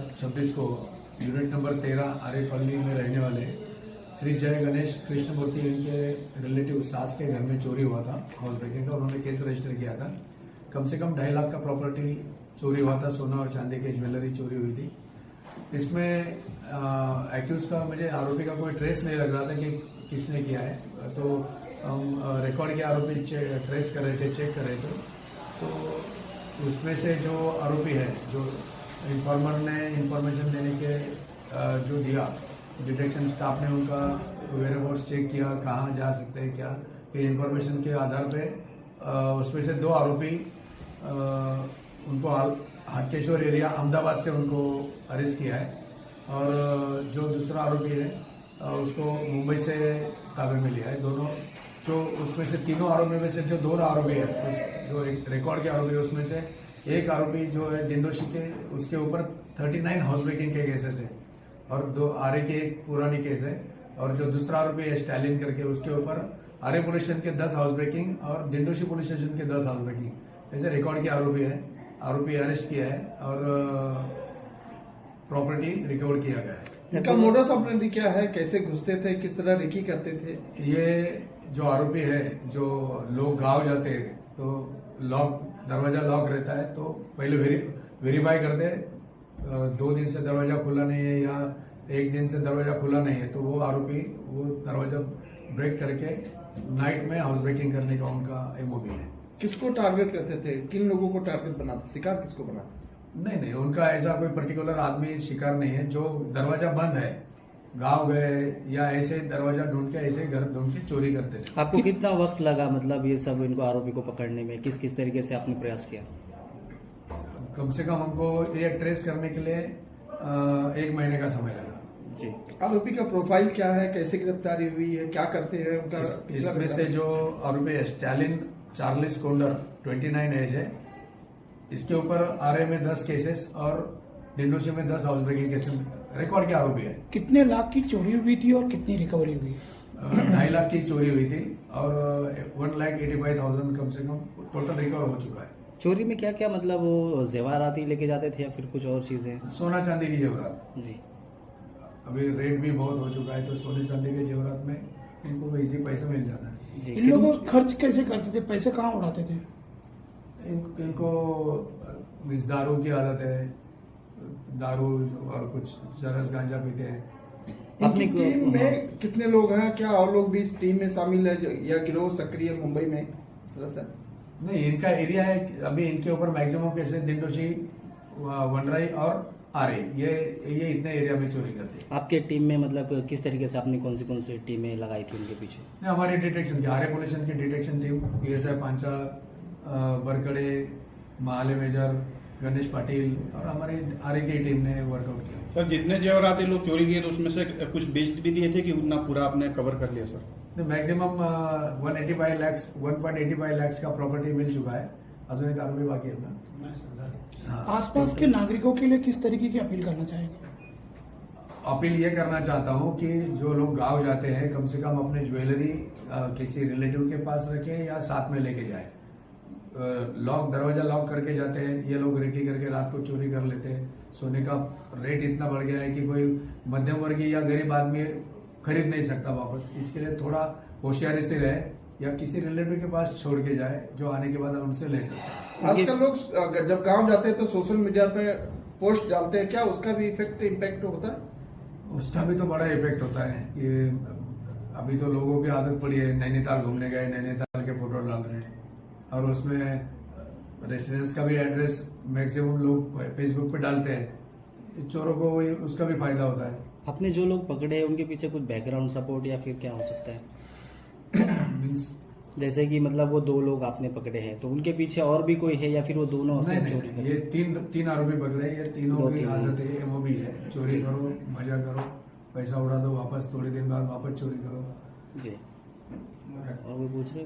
2026 को unit number 13 आर्य colony में रहने वाले श्री जय गणेश कृष्णमूर्ति, इनके रिलेटिव सास के घर में चोरी हुआ था हाउस ब्रेकिंग का। उन्होंने केस रजिस्टर किया था। कम से कम 2.5 लाख का प्रॉपर्टी चोरी हुआ था, सोना और चांदी की ज्वेलरी चोरी हुई थी। इसमें एक्यूज का, मुझे आरोपी का कोई ट्रेस नहीं लग रहा था कि किसने किया है, तो हम रिकॉर्ड के आरोपी ट्रेस कर रहे थे, चेक कर रहे थे। तो उसमें से जो आरोपी है, जो इन्फॉर्मर ने इन्फॉर्मेशन देने के जो दिया, डिटेक्शन स्टाफ ने उनका वेयरहाउस चेक किया, कहाँ जा सकते हैं क्या, ये इन्फॉर्मेशन के आधार पे उसमें से 2 आरोपी उनको हाटकेश्वर एरिया अहमदाबाद से उनको अरेस्ट किया है, और जो दूसरा आरोपी है उसको मुंबई से ताबे में लिया है। दोनों जो उसमें से तीनों आरोपी में से जो 2 आरोपी है, जो एक रिकॉर्ड के आरोपी है, उसमें से एक आरोपी जो है डिंडोशी के, उसके ऊपर 39 हाउस ब्रेकिंग के केसेस है और 2 आर्य के एक पुरानी केस है, और जो दूसरा आरोपी है स्टालिन करके, उसके ऊपर आर्य पुलिस स्टेशन के 10 हाउस ब्रेकिंग और डिंडोशी पुलिस स्टेशन के 10 हाउस ब्रेकिंग ऐसे रिकॉर्ड के आरोपी है। आरोपी अरेस्ट किया है और प्रॉपर्टी रिकवर किया गया है। इनका मोडस ऑपरेंडी क्या है, कैसे घुसते थे, किस तरह रेकी करते थे? ये जो आरोपी है, जो लोग गांव जाते हैं तो दरवाजा लॉक रहता है, तो पहले वेरीफाई करते 2 दिन से दरवाजा खुला नहीं है या 1 दिन से दरवाजा खुला नहीं है, तो वो आरोपी वो दरवाजा ब्रेक करके नाइट में हाउस ब्रेकिंग करने का उनका एमओबी है। किसको टारगेट करते थे, किन लोगों को टारगेट बनाते, शिकार किसको बनाते? नहीं, उनका ऐसा कोई पर्टिकुलर आदमी शिकार नहीं है। जो दरवाजा बंद है, गांव गए या ऐसे दरवाजा ढूंढ के, ऐसे घर ढूंढ के चोरी करते थे। आपको कितना वक्त लगा, मतलब ये सब इनको आरोपी को पकड़ने में, किस किस तरीके से आपने प्रयास किया? कम से कम हमको ये ट्रेस करने के लिए 1 महीने का समय लगा जी। आरोपी का प्रोफाइल क्या है, कैसे गिरफ्तारी हुई है, क्या करते हैं उनका? इसमें से जो आरोपी है स्टालिन चार्लिस कोंडर, 29 एज है, इसके ऊपर आरए में 10 केसेस और डिंडोशी में 10 हाउस ब्रेकिंग केसेस रिकॉर्ड के आरोपी है। कितने लाख की चोरी हुई थी और कितनी रिकवरी हुई? 2.5 लाख की चोरी हुई थी और 1,85,000 कम से कम टोटल रिकवर हो चुका है। चोरी में क्या क्या, मतलब वो जेवरात ही लेके जाते थे या फिर कुछ और चीजें? सोना चांदी की जेवरात। जी। अभी रेट भी बहुत हो चुका है, तो सोने चांदी के जेवरात में इनको इजी पैसा मिल जाता है। जी। इन लोगों खर्च कैसे करते थे, पैसे कहाँ उड़ाते थे? इनको दारू की आदत है, दारू और कुछ चरस गांजा पीते हैं। अपनी टीम में कितने लोग हैं, क्या और लोग भी इस टीम में शामिल है या गिरोह सक्रिय मुंबई में इस तरह से? नहीं, इनका एरिया है। अभी इनके ऊपर मैक्सिमम केसेस दिंडोशी, वनराई और आरे, ये इतने एरिया में चोरी करते हैं। आपके टीम में मतलब किस तरीके से आपने कौन सी टीमें लगाई थी उनके पीछे? हमारी डिटेक्शन की, आर्य पुलिस की detection team, PSI Pancha, Barkade, Mahale major, Ganesh Patil और हमारी आर्य की टीम ने वर्कआउट किया। सर, जितने जेवरात लोग चोरी किए तो उसमें से कुछ बेच भी दिए थे कि उतना पूरा आपने कवर कर लिया? सर, मैक्सिमम 1.85 लाख का प्रॉपर्टी मिल चुका है। अजून एक आरोपी बाकी है ना। आसपास के नागरिकों के लिए किस तरीके की अपील करना चाहेंगे? अपील ये करना चाहता हूँ कि जो लोग गांव जाते हैं, कम से कम अपने ज्वेलरी किसी रिलेटिव के पास रखें या साथ में लेके जाए। दरवाजा लॉक करके जाते हैं ये लोग, रेकी करके रात को चोरी कर लेते हैं। सोने का रेट इतना बढ़ गया है कि कोई मध्यम वर्गीय या गरीब आदमी खरीद नहीं सकता वापस। इसके लिए थोड़ा होशियारी से रहे या किसी रिलेटिव के पास छोड़ के जाए, जो आने के बाद उनसे ले सकते हैं। आजकल लोग जब गांव जाते हैं तो सोशल मीडिया पे पोस्ट डालते हैं, क्या उसका भी इम्पैक्ट होता है? उसका भी तो बड़ा इफेक्ट होता है कि अभी तो लोगों की आदत पड़ी है, नैनीताल घूमने गए, नैनीताल के फोटो डाल रहे हैं और उसमें रेसिडेंस का भी एड्रेस मैक्सिमम लोग फेसबुक पे डालते हैं। चोरों को उसका भी फायदा होता है। आपने जो लोग पकड़े उनके पीछे कुछ बैकग्राउंड सपोर्ट या फिर क्या हो सकता है? मीन्स जैसे कि मतलब वो 2 लोग आपने पकड़े हैं, तो उनके पीछे और भी कोई है या फिर वो दोनों? नहीं, ये तीन आरोपी पकड़े। ये तीनों की आदत है, एमओबी है, चोरी करो, मजा करो, पैसा उड़ा दो, वापस थोड़े दिन बाद वापस चोरी करो। जी। और वो पूछ रहे